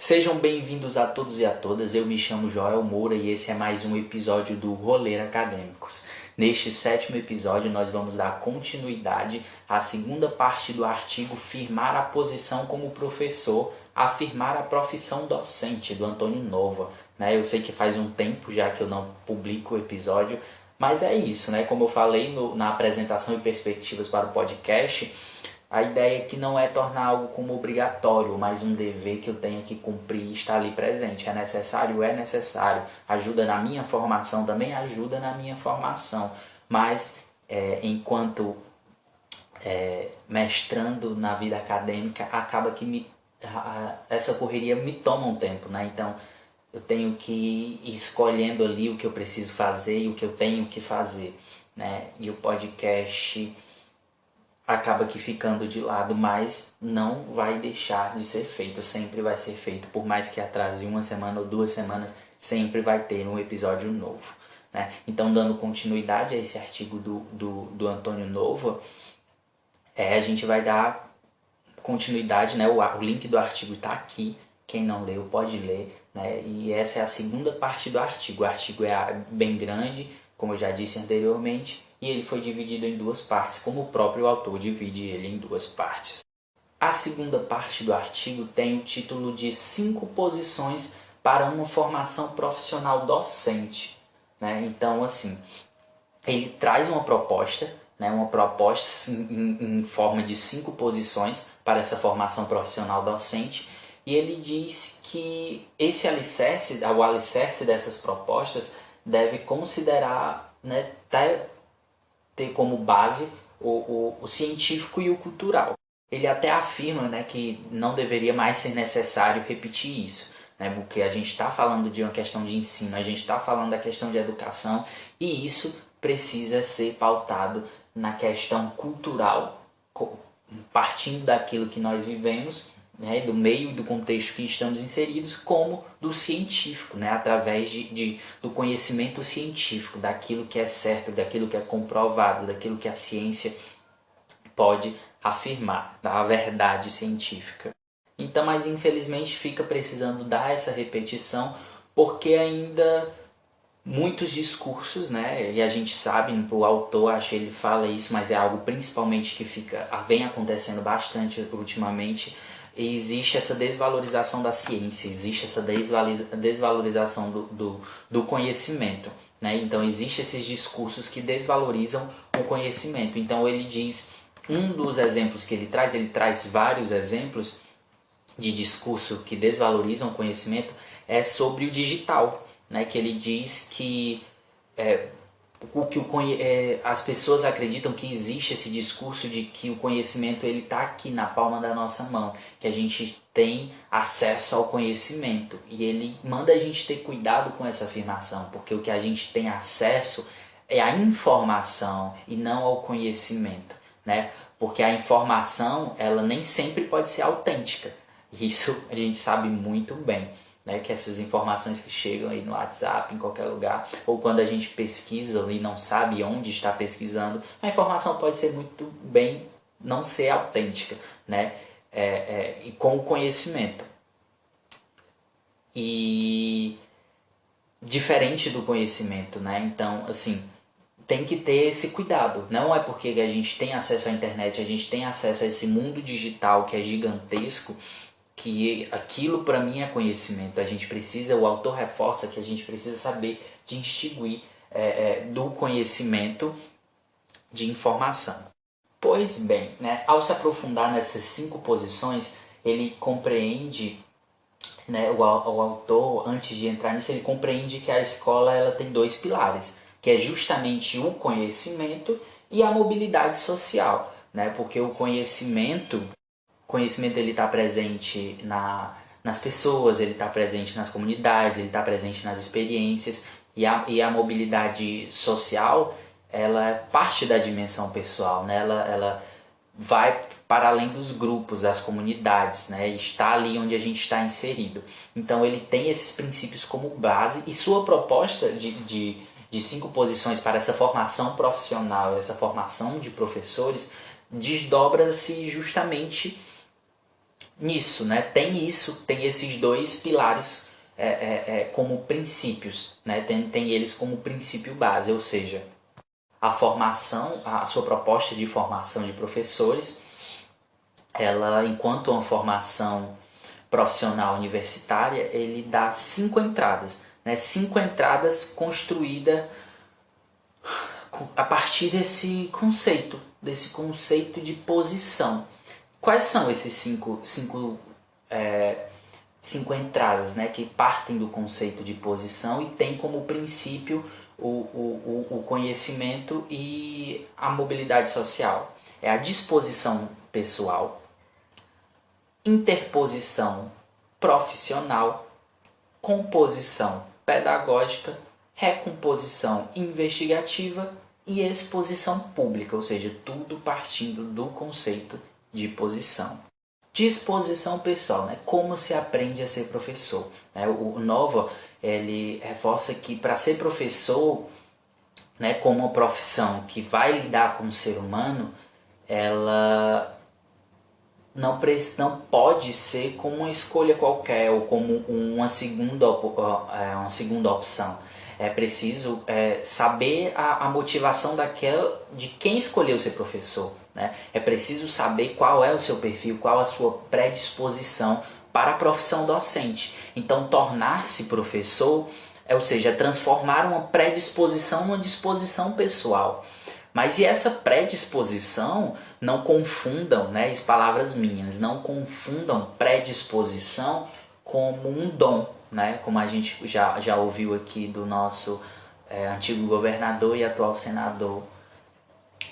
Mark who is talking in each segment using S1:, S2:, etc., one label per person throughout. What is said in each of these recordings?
S1: Sejam bem-vindos a todos e a todas, eu me chamo Joel Moura e esse é mais um episódio do Rolê Acadêmicos. Neste 7º episódio nós vamos dar continuidade à segunda parte do artigo Firmar a posição como professor, afirmar a profissão docente, do Antônio Nova. Eu sei que faz um tempo já que eu não publico o episódio, mas é isso, como eu falei na apresentação e perspectivas para o podcast. A ideia aqui não é tornar algo como obrigatório, mas um dever que eu tenho que cumprir e estar ali presente. É necessário? É necessário. Ajuda na minha formação? Também ajuda na minha formação. Mas enquanto mestrando na vida acadêmica, acaba que essa correria me toma um tempo, Então eu tenho que ir escolhendo ali o que eu preciso fazer e o que eu tenho que fazer, E o podcast acaba que ficando de lado, mas não vai deixar de ser feito, sempre vai ser feito, por mais que atrase uma semana ou 2 semanas, sempre vai ter um episódio novo, Então, dando continuidade a esse artigo do Antônio Nova, a gente vai dar continuidade, o link do artigo está aqui, quem não leu pode ler, E essa é a segunda parte do artigo. O artigo é bem grande, como eu já disse anteriormente, e ele foi dividido em 2 partes, como o próprio autor divide ele em 2 partes. A segunda parte do artigo tem o título de 5 posições para uma formação profissional docente, Então, assim, ele traz uma proposta, em forma de 5 posições para essa formação profissional docente, e ele diz que esse alicerce, o alicerce dessas propostas deve considerar, ter como base o científico e o cultural. Ele até afirma, que não deveria mais ser necessário repetir isso, porque a gente está falando de uma questão de ensino, a gente está falando da questão de educação, e isso precisa ser pautado na questão cultural, partindo daquilo que nós vivemos, do meio e do contexto que estamos inseridos, como do científico, através do conhecimento científico, daquilo que é certo, daquilo que é comprovado, daquilo que a ciência pode afirmar, da verdade científica. Então, mas infelizmente fica precisando dar essa repetição, porque ainda muitos discursos, e a gente sabe, o autor, acho que ele fala isso, mas é algo principalmente que vem acontecendo bastante ultimamente. E existe essa desvalorização da ciência, existe essa desvalorização do conhecimento, Então existe esses discursos que desvalorizam o conhecimento. Então ele diz, um dos exemplos que ele traz vários exemplos de discurso que desvalorizam o conhecimento, é sobre o digital, que ele diz que as pessoas acreditam que existe esse discurso de que o conhecimento ele está aqui na palma da nossa mão, que a gente tem acesso ao conhecimento, e ele manda a gente ter cuidado com essa afirmação, porque o que a gente tem acesso é a informação e não ao conhecimento, porque a informação ela nem sempre pode ser autêntica, isso a gente sabe muito bem. Que essas informações que chegam aí no WhatsApp, em qualquer lugar, ou quando a gente pesquisa e não sabe onde está pesquisando, a informação pode ser muito bem não ser autêntica, e com o conhecimento. E diferente do conhecimento, Então, assim, tem que ter esse cuidado. Não é porque a gente tem acesso à internet, a gente tem acesso a esse mundo digital que é gigantesco, que aquilo para mim é conhecimento. O autor reforça que a gente precisa saber distinguir do conhecimento de informação. Pois bem, ao se aprofundar nessas 5 posições, ele compreende, o autor, antes de entrar nisso, ele compreende que a escola ela tem 2 pilares, que é justamente o conhecimento e a mobilidade social, porque o conhecimento ele está presente nas pessoas, ele está presente nas comunidades, ele está presente nas experiências, e a mobilidade social ela é parte da dimensão pessoal, ela vai para além dos grupos, das comunidades, está ali onde a gente está inserido. Então ele tem esses princípios como base, e sua proposta de 5 posições para essa formação profissional, essa formação de professores, desdobra-se justamente nisso, né? Tem esses dois pilares como princípios, né? Tem eles como princípio base, ou seja, a formação, a sua proposta de formação de professores, ela, enquanto uma formação profissional universitária, ele dá 5 entradas, né? 5 entradas construídas a partir desse conceito de posição. Quais são esses cinco entradas, né, que partem do conceito de posição e tem como princípio o conhecimento e a mobilidade social? É a disposição pessoal, interposição profissional, composição pedagógica, recomposição investigativa e exposição pública, ou seja, tudo partindo do conceito de posição. Disposição pessoal, né? Como se aprende a ser professor. O Nova, ele reforça que para ser professor, né, como uma profissão que vai lidar com o ser humano, ela não pode ser como uma escolha qualquer ou como uma segunda opção. É preciso saber a motivação de quem escolheu ser professor. Né? É preciso saber qual é o seu perfil, qual a sua predisposição para a profissão docente. Então, tornar-se professor, ou seja, transformar uma predisposição numa disposição pessoal. Mas e essa predisposição, não confundam, né, as palavras minhas, não confundam predisposição como um dom, né, como a gente já ouviu aqui do nosso antigo governador e atual senador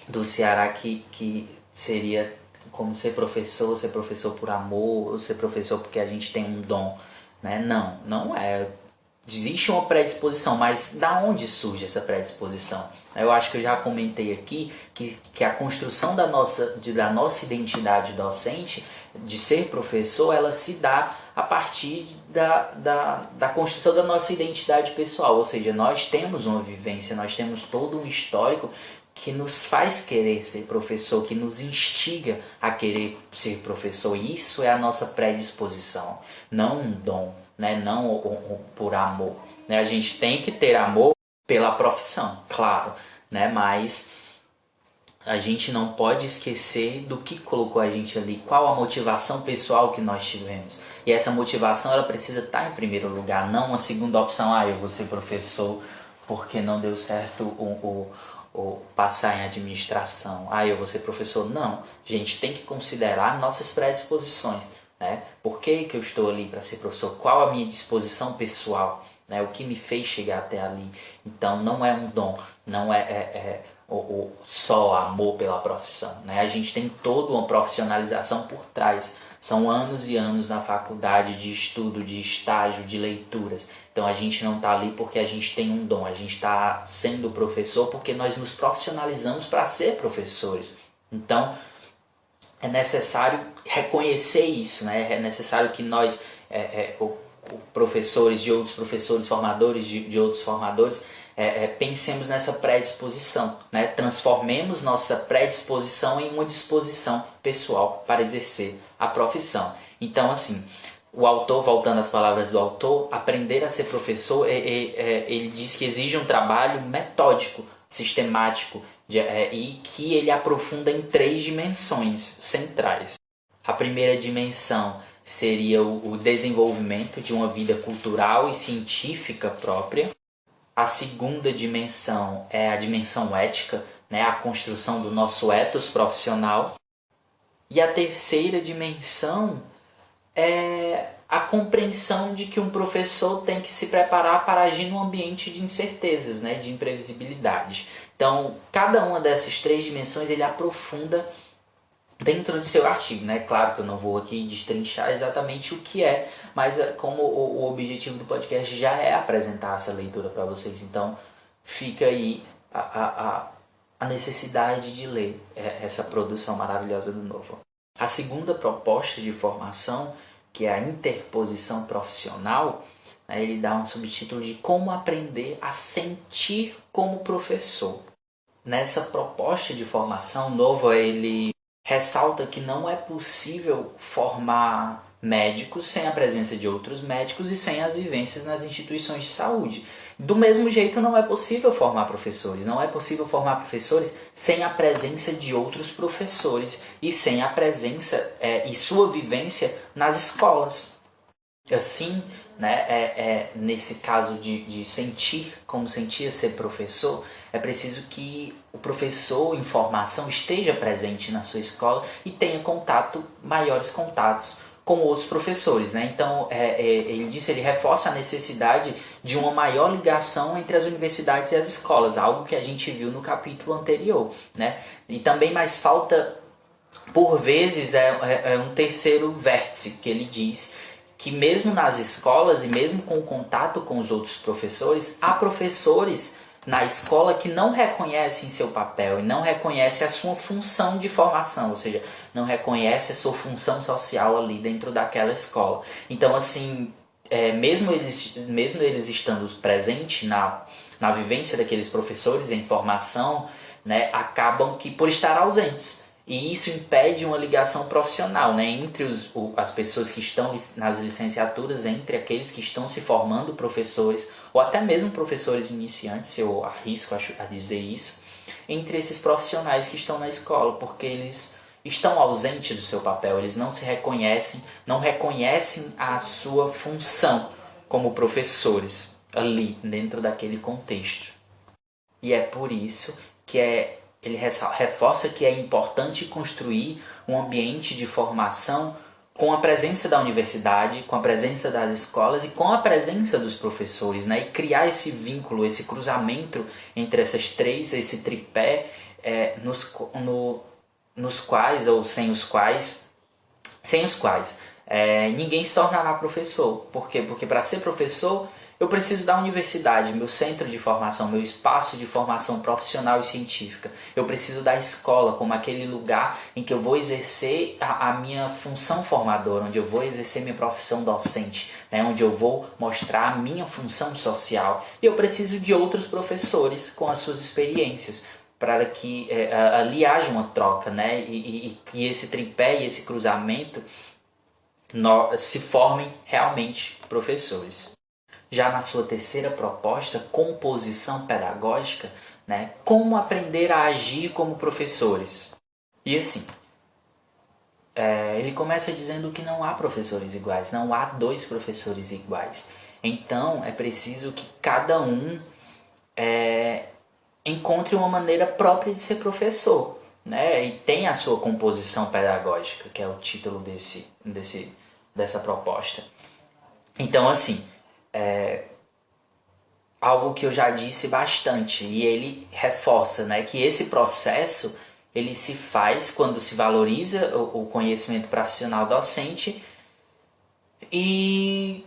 S1: do Ceará, que seria como ser professor por amor, ou ser professor porque a gente tem um dom. Né? Não é. Existe uma predisposição, mas da onde surge essa predisposição? Eu acho que eu já comentei aqui que a construção da nossa identidade docente, de ser professor, ela se dá a partir da construção da nossa identidade pessoal. Ou seja, nós temos uma vivência, nós temos todo um histórico que nos faz querer ser professor, que nos instiga a querer ser professor. E isso é a nossa predisposição, não um dom. Né? Não por amor. Né? A gente tem que ter amor pela profissão, claro, né? Mas a gente não pode esquecer do que colocou a gente ali, qual a motivação pessoal que nós tivemos. E essa motivação ela precisa estar em primeiro lugar, não uma segunda opção, eu vou ser professor porque não deu certo o passar em administração, eu vou ser professor. Não, a gente tem que considerar nossas predisposições. Né? Por que eu estou ali para ser professor? Qual a minha disposição pessoal? Né? O que me fez chegar até ali? Então não é um dom, não é só amor pela profissão. Né? A gente tem toda uma profissionalização por trás. São anos e anos na faculdade de estudo, de estágio, de leituras. Então a gente não está ali porque a gente tem um dom. A gente está sendo professor porque nós nos profissionalizamos para ser professores. Então é necessário reconhecer isso, né? É necessário que nós, professores de outros professores, formadores de outros formadores, pensemos nessa predisposição, né? Transformemos nossa predisposição em uma disposição pessoal para exercer a profissão. Então, assim, o autor, voltando às palavras do autor, aprender a ser professor, ele diz que exige um trabalho metódico, sistemático, e que ele aprofunda em 3 dimensões centrais. A primeira dimensão seria o desenvolvimento de uma vida cultural e científica própria. A segunda dimensão é a dimensão ética, né? A construção do nosso ethos profissional. E a terceira dimensão é a compreensão de que um professor tem que se preparar para agir num ambiente de incertezas, né? De imprevisibilidade. Então, cada uma dessas 3 dimensões ele aprofunda dentro de seu artigo, né? Claro que eu não vou aqui destrinchar exatamente o que é, mas como o objetivo do podcast já é apresentar essa leitura para vocês, então fica aí a necessidade de ler essa produção maravilhosa do Novo. A segunda proposta de formação, que é a interposição profissional, né, ele dá um subtítulo de como aprender a sentir como professor. Nessa proposta de formação, Novo ele ressalta que não é possível formar médicos sem a presença de outros médicos e sem as vivências nas instituições de saúde. Do mesmo jeito, não é possível formar professores. Não é possível formar professores sem a presença de outros professores e sem a presença e sua vivência nas escolas. Assim, né, nesse caso de sentir como sentia ser professor, é preciso que o professor em formação esteja presente na sua escola e tenha maiores contatos com outros professores, né? Então, ele reforça a necessidade de uma maior ligação entre as universidades e as escolas, algo que a gente viu no capítulo anterior, né? E também mais falta, por vezes, um terceiro vértice que ele diz que mesmo nas escolas e mesmo com o contato com os outros professores, há professores na escola que não reconhecem seu papel e não reconhecem a sua função de formação, ou seja, não reconhecem a sua função social ali dentro daquela escola. Então, assim, mesmo eles estando presentes na vivência daqueles professores em formação, né, acabam que por estar ausentes. E isso impede uma ligação profissional, né, entre as pessoas que estão nas licenciaturas, entre aqueles que estão se formando professores, ou até mesmo professores iniciantes, eu arrisco a dizer isso, entre esses profissionais que estão na escola, porque eles estão ausentes do seu papel, eles não se reconhecem, não reconhecem a sua função como professores ali, dentro daquele contexto. E é por isso que ele reforça que é importante construir um ambiente de formação com a presença da universidade, com a presença das escolas e com a presença dos professores, né? E criar esse vínculo, esse cruzamento entre essas três, esse tripé, nos quais ou sem os quais ninguém se tornará professor. Por quê? Porque para ser professor eu preciso da universidade, meu centro de formação, meu espaço de formação profissional e científica. Eu preciso da escola como aquele lugar em que eu vou exercer a minha função formadora, onde eu vou exercer minha profissão docente, né? Onde eu vou mostrar a minha função social. E eu preciso de outros professores com as suas experiências, para que ali haja uma troca, né? E esse tripé e esse cruzamento se formem realmente professores. Já na sua terceira proposta, composição pedagógica, né? Como aprender a agir como professores. E assim, ele começa dizendo que não há professores iguais, não há dois professores iguais. Então é preciso que cada um encontre uma maneira própria de ser professor, né? E tem a sua composição pedagógica, que é o título dessa proposta. Então, assim, algo que eu já disse bastante, e ele reforça, né, que esse processo ele se faz quando se valoriza o conhecimento profissional docente e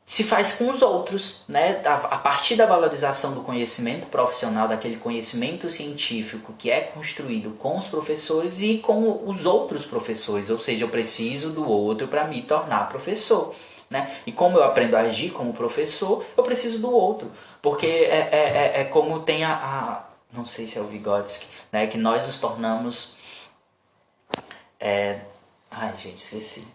S1: se faz com os outros, né? A partir da valorização do conhecimento profissional, daquele conhecimento científico que é construído com os professores e com os outros professores, ou seja, eu preciso do outro para me tornar professor, né? E como eu aprendo a agir como professor, eu preciso do outro, porque é como tem não sei se é o Vygotsky, né? Que nós nos tornamos... Ai, gente, esqueci.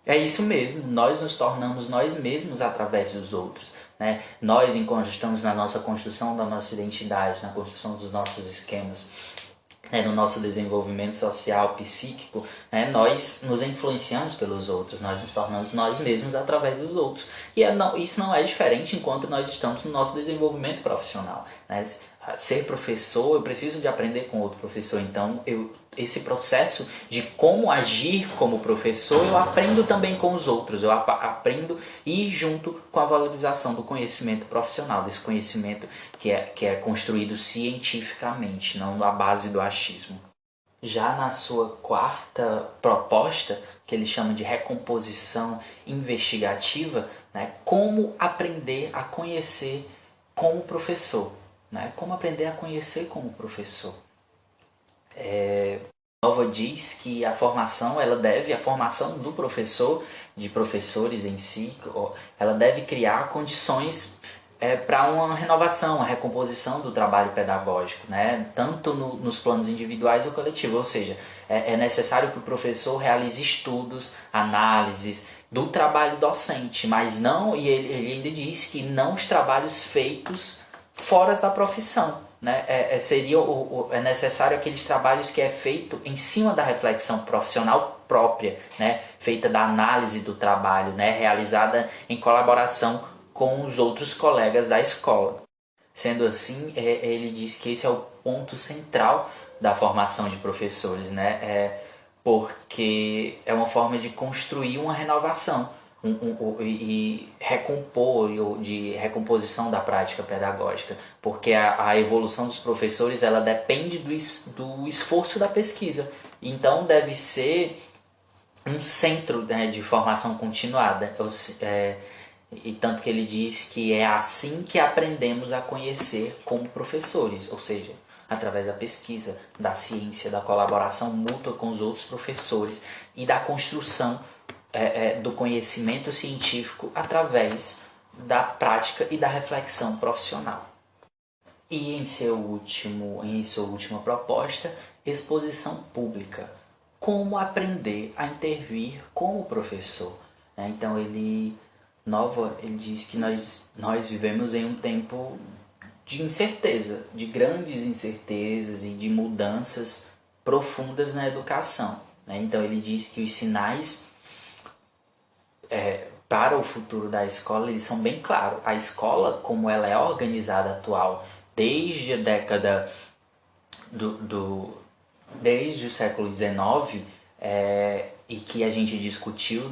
S1: É isso mesmo, nós nos tornamos nós mesmos através dos outros, né? Nós, enquanto estamos na nossa construção da nossa identidade, na construção dos nossos esquemas, no nosso desenvolvimento social, psíquico, né? Nós nos influenciamos pelos outros, nós nos tornamos nós mesmos através dos outros. E isso não é diferente enquanto nós estamos no nosso desenvolvimento profissional, né? Ser professor, eu preciso de aprender com outro professor, então esse processo de como agir como professor, eu aprendo também com os outros, eu aprendo e junto com a valorização do conhecimento profissional, desse conhecimento que é construído cientificamente, não na base do achismo. Já na sua quarta proposta, que ele chama de recomposição investigativa, né, como aprender a conhecer como professor, né, como aprender a conhecer como professor. Nova diz que a formação do professor, de professores em si, ela deve criar condições para uma renovação, uma recomposição do trabalho pedagógico, né? Tanto nos planos individuais ou coletivos, ou seja, é necessário que o professor realize estudos, análises do trabalho docente, mas não, e ele ainda diz que não os trabalhos feitos fora da profissão, né? É necessário aqueles trabalhos que é feito em cima da reflexão profissional própria, né? Feita da análise do trabalho, né? Realizada em colaboração com os outros colegas da escola. Sendo assim, ele diz que esse é o ponto central da formação de professores, né? Porque é uma forma de construir uma renovação e recompor, de recomposição da prática pedagógica, porque a evolução dos professores ela depende do esforço da pesquisa. Então deve ser um centro, né, de formação continuada. E tanto que ele diz que é assim que aprendemos a conhecer como professores, ou seja, através da pesquisa, da ciência, da colaboração mútua com os outros professores e da construção do conhecimento científico através da prática e da reflexão profissional. E em sua última proposta, exposição pública. Como aprender a intervir como professor. Então ele diz que nós vivemos em um tempo de incerteza, de grandes incertezas e de mudanças profundas na educação. Então ele diz que os sinais para o futuro da escola eles são bem claros. A escola, como ela é organizada atual, desde a década desde o século XIX, e que a gente discutiu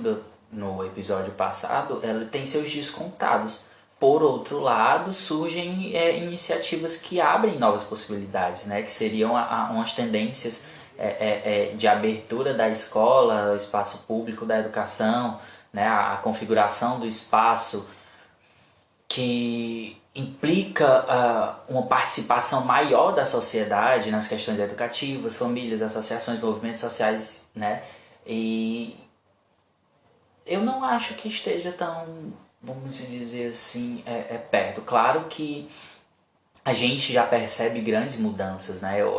S1: no episódio passado, ela tem seus dias contados. Por outro lado, surgem iniciativas que abrem novas possibilidades, né? Que seriam umas tendências de abertura da escola, o espaço público da educação, né? A configuração do espaço que implica uma participação maior da sociedade nas questões educativas, famílias, associações, movimentos sociais, né? E eu não acho que esteja tão, vamos dizer assim, perto. Claro que a gente já percebe grandes mudanças, né? Eu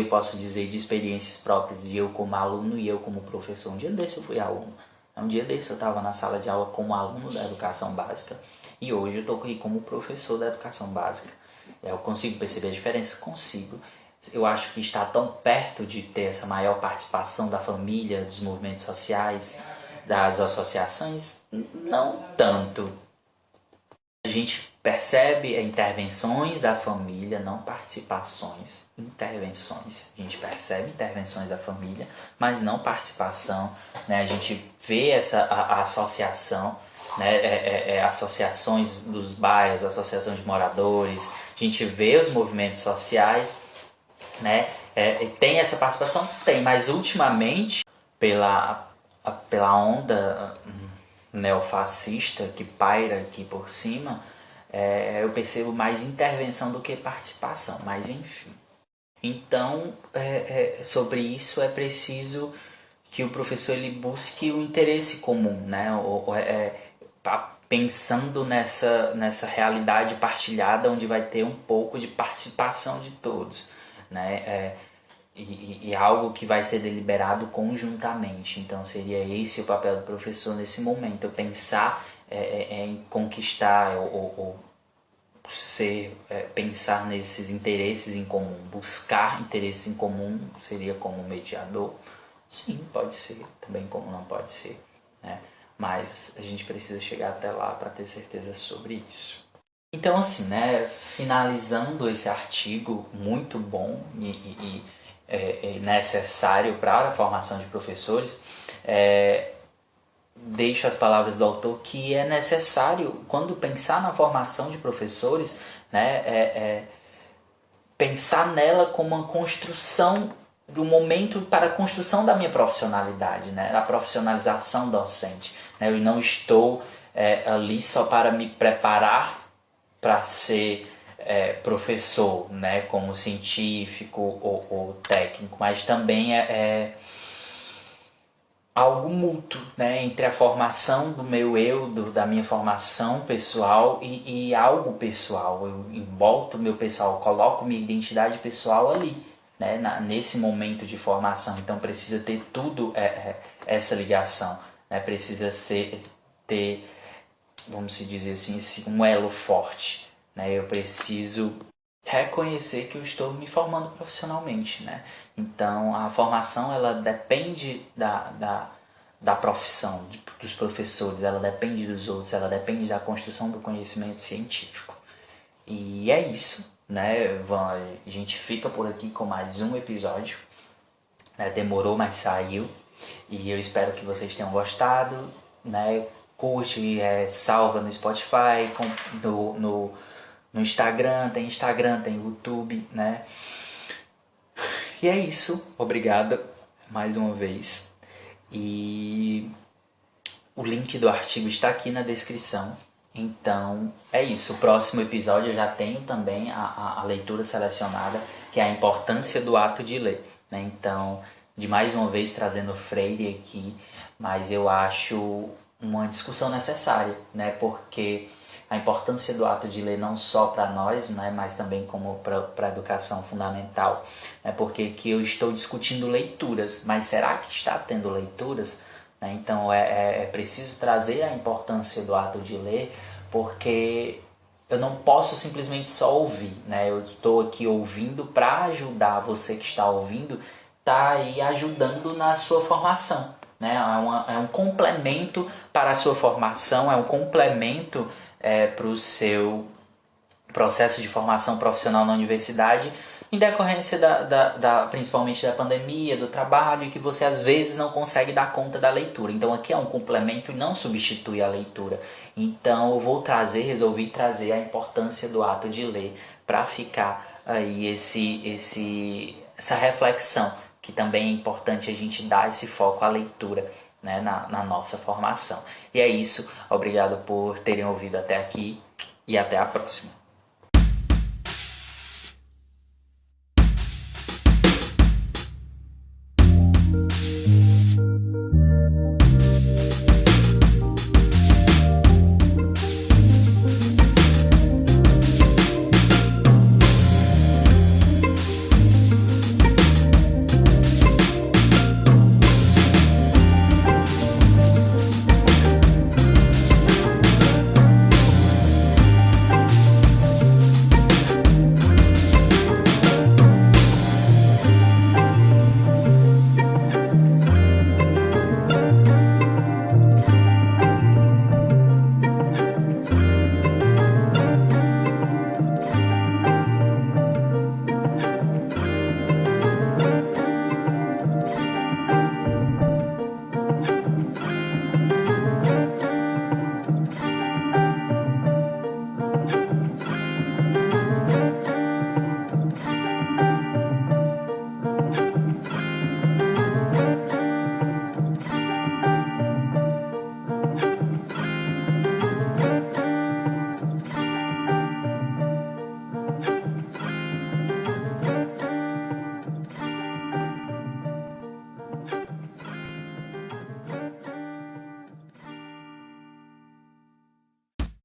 S1: posso dizer de experiências próprias, de eu como aluno e eu como professor. Um dia desse eu fui aluno. Um dia desse eu estava na sala de aula como aluno da educação básica. E hoje eu estou aqui como professor da educação básica. Eu consigo perceber a diferença? Consigo. Eu acho que está tão perto de ter essa maior participação da família, dos movimentos sociais, das associações? Não tanto. A gente percebe intervenções da família, não participações, intervenções. A gente percebe intervenções da família, mas não participação, né? A gente vê a associação, né? Associações dos bairros, associações de moradores, a gente vê os movimentos sociais, né? Tem essa participação? Tem, mas ultimamente, pela onda neofascista que paira aqui por cima, eu percebo mais intervenção do que participação, mas enfim. Então, sobre isso é preciso que o professor ele busque o interesse comum, né? Pensando nessa realidade partilhada onde vai ter um pouco de participação de todos, né? E algo que vai ser deliberado conjuntamente. Então seria esse o papel do professor nesse momento, eu pensar em conquistar ou pensar nesses interesses em comum, buscar interesses em comum, seria como mediador. Sim, pode ser, também como não pode ser, né? Mas a gente precisa chegar até lá para ter certeza sobre isso. Então assim, né, finalizando esse artigo muito bom e necessário para a formação de professores, deixo as palavras do autor que é necessário, quando pensar na formação de professores, né, pensar nela como uma construção do momento para a construção da minha profissionalidade, né, da profissionalização docente. Né, eu não estou ali só para me preparar para ser professor, né, como científico ou técnico, mas também algo mútuo, né, entre a formação do meu eu, da minha formação pessoal e algo pessoal. Eu embolto meu pessoal, coloco minha identidade pessoal ali, né, nesse momento de formação. Então precisa ter tudo essa ligação, né, precisa ter, vamos se dizer assim, um elo forte, né. Eu preciso reconhecer que eu estou me formando profissionalmente, né? Então a formação ela depende da profissão, dos professores, ela depende dos outros, ela depende da construção do conhecimento científico. E é isso, né? A gente fica por aqui com mais um episódio, né? Demorou, mas saiu. E eu espero que vocês tenham gostado, né? Curte, salva no Spotify, no Instagram, tem YouTube, né? E é isso. Obrigado mais uma vez. E o link do artigo está aqui na descrição. Então é isso. O próximo episódio eu já tenho também a leitura selecionada, que é a importância do ato de ler, né? Então, de mais uma vez trazendo Freire aqui, mas eu acho uma discussão necessária, né? Porque a importância do ato de ler não só para nós, né, mas também como para a educação fundamental, né, porque que eu estou discutindo leituras, mas será que está tendo leituras? Né? Então é preciso trazer a importância do ato de ler, porque eu não posso simplesmente só ouvir, né? Eu estou aqui ouvindo para ajudar você que está ouvindo, tá aí ajudando na sua formação, né? É um complemento para a sua formação, é um complemento para o seu processo de formação profissional na universidade, em decorrência principalmente da pandemia, do trabalho, e que você às vezes não consegue dar conta da leitura. Então aqui é um complemento e não substitui a leitura. Então eu resolvi trazer a importância do ato de ler para ficar aí essa reflexão, que também é importante a gente dar esse foco à leitura, né, na nossa formação. E é isso, obrigado por terem ouvido até aqui e até a próxima.